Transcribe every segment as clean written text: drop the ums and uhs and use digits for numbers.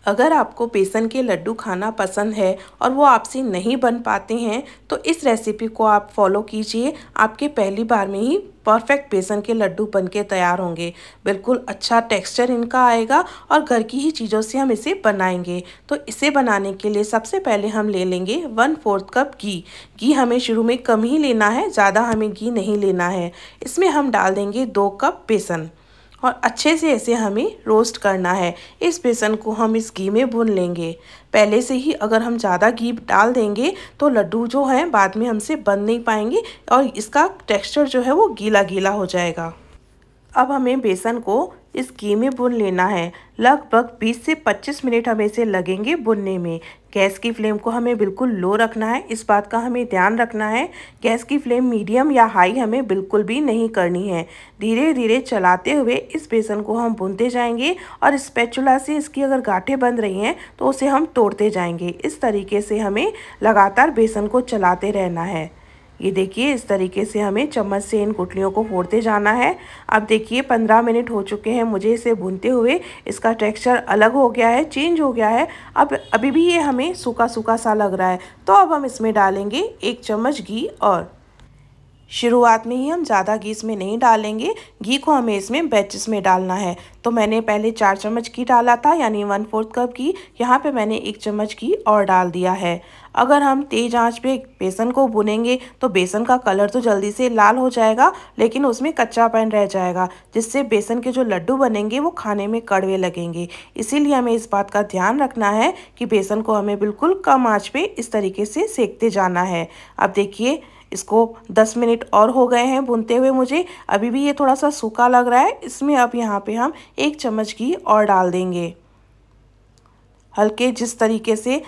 अगर आपको बेसन के लड्डू खाना पसंद है और वो आपसे नहीं बन पाते हैं तो इस रेसिपी को आप फॉलो कीजिए। आपके पहली बार में ही परफेक्ट बेसन के लड्डू बनके तैयार होंगे। बिल्कुल अच्छा टेक्सचर इनका आएगा और घर की ही चीज़ों से हम इसे बनाएंगे। तो इसे बनाने के लिए सबसे पहले हम ले लेंगे 1/4 कप घी। घी हमें शुरू में कम ही लेना है, ज़्यादा हमें घी नहीं लेना है। इसमें हम डाल देंगे 2 कप बेसन और अच्छे से इसे हमें रोस्ट करना है। इस बेसन को हम इस घी में भून लेंगे। पहले से ही अगर हम ज़्यादा घी डाल देंगे तो लड्डू जो हैं बाद में हमसे बन नहीं पाएंगे और इसका टेक्सचर जो है वो गीला गीला हो जाएगा। अब हमें बेसन को इस घी में भून लेना है। लगभग 20 से 25 मिनट हमें इसे लगेंगे भुनने में। गैस की फ्लेम को हमें बिल्कुल लो रखना है, इस बात का हमें ध्यान रखना है। गैस की फ्लेम मीडियम या हाई हमें बिल्कुल भी नहीं करनी है। धीरे धीरे चलाते हुए इस बेसन को हम भूनते जाएंगे और स्पैचुला से इसकी अगर गांठें बन रही हैं तो उसे हम तोड़ते जाएंगे। इस तरीके से हमें लगातार बेसन को चलाते रहना है। ये देखिए, इस तरीके से हमें चम्मच से इन गुठलियों को फोड़ते जाना है। अब देखिए 15 मिनट हो चुके हैं मुझे इसे भूनते हुए। इसका टेक्सचर अलग हो गया है, चेंज हो गया है। अब अभी भी ये हमें सूखा सूखा सा लग रहा है, तो अब हम इसमें डालेंगे 1 चम्मच घी। और शुरुआत में ही हम ज़्यादा घी इसमें नहीं डालेंगे, घी को हमें इसमें बैचेस में डालना है। तो मैंने पहले 4 चम्मच घी डाला था, यानी 1/4 कप घी। यहाँ पे मैंने 1 चम्मच घी और डाल दिया है। अगर हम तेज़ आंच पे बेसन को भुनेंगे तो बेसन का कलर तो जल्दी से लाल हो जाएगा, लेकिन उसमें कच्चापन रह जाएगा, जिससे बेसन के जो लड्डू बनेंगे वो खाने में कड़वे लगेंगे। इसीलिए हमें इस बात का ध्यान रखना है कि बेसन को हमें बिल्कुल कम आँच पे इस तरीके से सेकते जाना है। अब देखिए, इसको 10 मिनट और हो गए हैं भूनते हुए मुझे। अभी भी ये थोड़ा सा सूखा लग रहा है। इसमें अब यहाँ पे हम 1 चम्मच घी और डाल देंगे। हल्के जिस तरीके से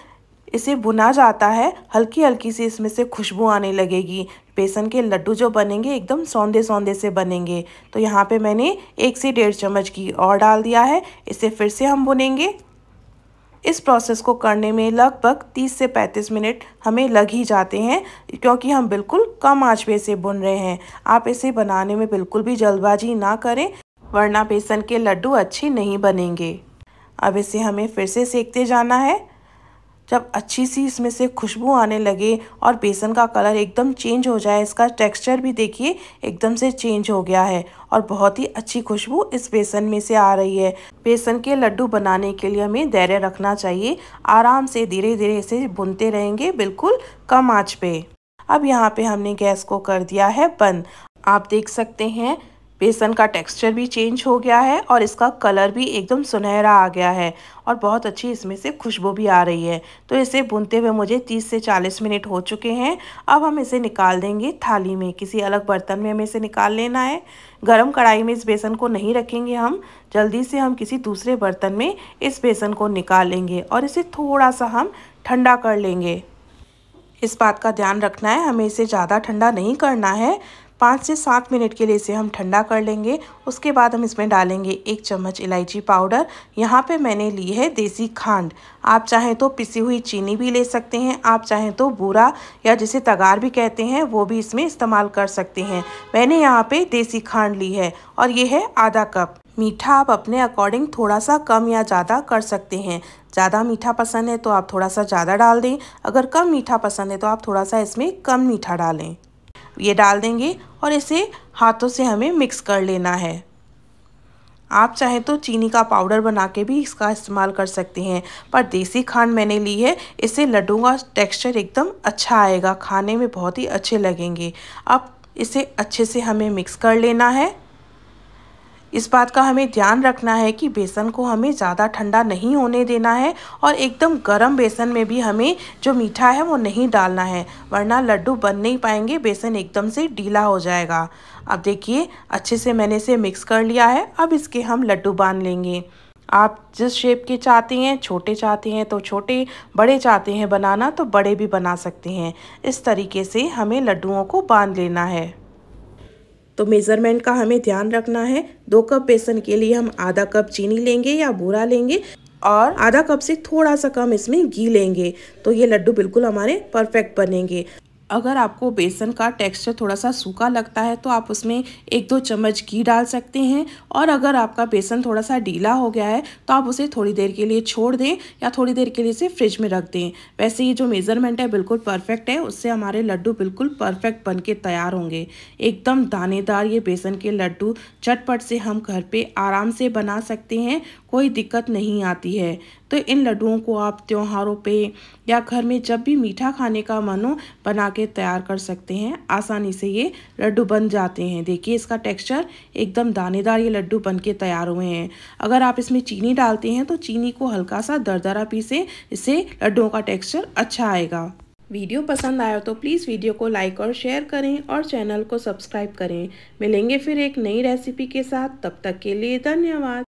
इसे भुना जाता है, हल्की हल्की सी इसमें से खुशबू आने लगेगी। बेसन के लड्डू जो बनेंगे एकदम सौंदे सौंदे से बनेंगे। तो यहाँ पे मैंने 1 से 1.5 चम्मच घी और डाल दिया है। इसे फिर से हम भुनेंगे। इस प्रोसेस को करने में लगभग 30 से 35 मिनट हमें लग ही जाते हैं, क्योंकि हम बिल्कुल कम आंच पे इसे भून रहे हैं। आप इसे बनाने में बिल्कुल भी जल्दबाजी ना करें, वरना बेसन के लड्डू अच्छे नहीं बनेंगे। अब इसे हमें फिर से सेकते जाना है। जब अच्छी सी इसमें से खुशबू आने लगे और बेसन का कलर एकदम चेंज हो जाए, इसका टेक्सचर भी देखिए एकदम से चेंज हो गया है और बहुत ही अच्छी खुशबू इस बेसन में से आ रही है। बेसन के लड्डू बनाने के लिए हमें धैर्य रखना चाहिए। आराम से धीरे धीरे इसे भूनते रहेंगे, बिल्कुल कम आंच पे। अब यहाँ पे हमने गैस को कर दिया है बंद। आप देख सकते हैं बेसन का टेक्सचर भी चेंज हो गया है और इसका कलर भी एकदम सुनहरा आ गया है और बहुत अच्छी इसमें से खुशबू भी आ रही है। तो इसे भूनते हुए मुझे 30 से 40 मिनट हो चुके हैं। अब हम इसे निकाल देंगे थाली में। किसी अलग बर्तन में हमें इसे निकाल लेना है। गरम कढ़ाई में इस बेसन को नहीं रखेंगे हम, जल्दी से हम किसी दूसरे बर्तन में इस बेसन को निकाल लेंगे और इसे थोड़ा सा हम ठंडा कर लेंगे। इस बात का ध्यान रखना है, हमें इसे ज़्यादा ठंडा नहीं करना है। 5 से 7 मिनट के लिए इसे हम ठंडा कर लेंगे। उसके बाद हम इसमें डालेंगे 1 चम्मच इलायची पाउडर। यहाँ पे मैंने ली है देसी खांड। आप चाहें तो पिसी हुई चीनी भी ले सकते हैं, आप चाहें तो बूरा या जिसे तगार भी कहते हैं वो भी इसमें इस्तेमाल कर सकते हैं। मैंने यहाँ पे देसी खांड ली है और ये है आधा कप। मीठा आप अपने अकॉर्डिंग थोड़ा सा कम या ज़्यादा कर सकते हैं। ज़्यादा मीठा पसंद है तो आप थोड़ा सा ज़्यादा डाल दें, अगर कम मीठा पसंद है तो आप थोड़ा सा इसमें कम मीठा डालें। ये डाल देंगे और इसे हाथों से हमें मिक्स कर लेना है। आप चाहें तो चीनी का पाउडर बना के भी इसका इस्तेमाल कर सकते हैं, पर देसी खांड मैंने ली है। इससे लड्डू का टेक्सचर एकदम अच्छा आएगा, खाने में बहुत ही अच्छे लगेंगे। अब इसे अच्छे से हमें मिक्स कर लेना है। इस बात का हमें ध्यान रखना है कि बेसन को हमें ज़्यादा ठंडा नहीं होने देना है और एकदम गर्म बेसन में भी हमें जो मीठा है वो नहीं डालना है, वरना लड्डू बन नहीं पाएंगे, बेसन एकदम से ढीला हो जाएगा। अब देखिए अच्छे से मैंने इसे मिक्स कर लिया है। अब इसके हम लड्डू बांध लेंगे। आप जिस शेप के चाहते हैं, छोटे चाहते हैं तो छोटे, बड़े चाहते हैं बनाना तो बड़े भी बना सकते हैं। इस तरीके से हमें लड्डुओं को बांध लेना है। तो मेज़रमेंट का हमें ध्यान रखना है। 2 कप बेसन के लिए हम आधा कप चीनी लेंगे या बूरा लेंगे और आधा कप से थोड़ा सा कम इसमें घी लेंगे, तो ये लड्डू बिल्कुल हमारे परफेक्ट बनेंगे। अगर आपको बेसन का टेक्सचर थोड़ा सा सूखा लगता है तो आप उसमें 1-2 चम्मच घी डाल सकते हैं, और अगर आपका बेसन थोड़ा सा ढीला हो गया है तो आप उसे थोड़ी देर के लिए छोड़ दें या थोड़ी देर के लिए इसे फ्रिज में रख दें। वैसे ये जो मेज़रमेंट है बिल्कुल परफेक्ट है, उससे हमारे लड्डू बिल्कुल परफेक्ट बन के तैयार होंगे। एकदम दानेदार ये बेसन के लड्डू झटपट से हम घर पे आराम से बना सकते हैं, कोई दिक्कत नहीं आती है। तो इन लड्डुओं को आप त्योहारों पे या घर में जब भी मीठा खाने का मन हो बना के तैयार कर सकते हैं। आसानी से ये लड्डू बन जाते हैं। देखिए इसका टेक्सचर एकदम दानेदार ये लड्डू बन के तैयार हुए हैं। अगर आप इसमें चीनी डालते हैं तो चीनी को हल्का सा दरदरा पीसें, इससे लड्डुओं का टेक्सचर अच्छा आएगा। वीडियो पसंद आया तो प्लीज़ वीडियो को लाइक और शेयर करें और चैनल को सब्सक्राइब करें। मिलेंगे फिर एक नई रेसिपी के साथ, तब तक के लिए धन्यवाद।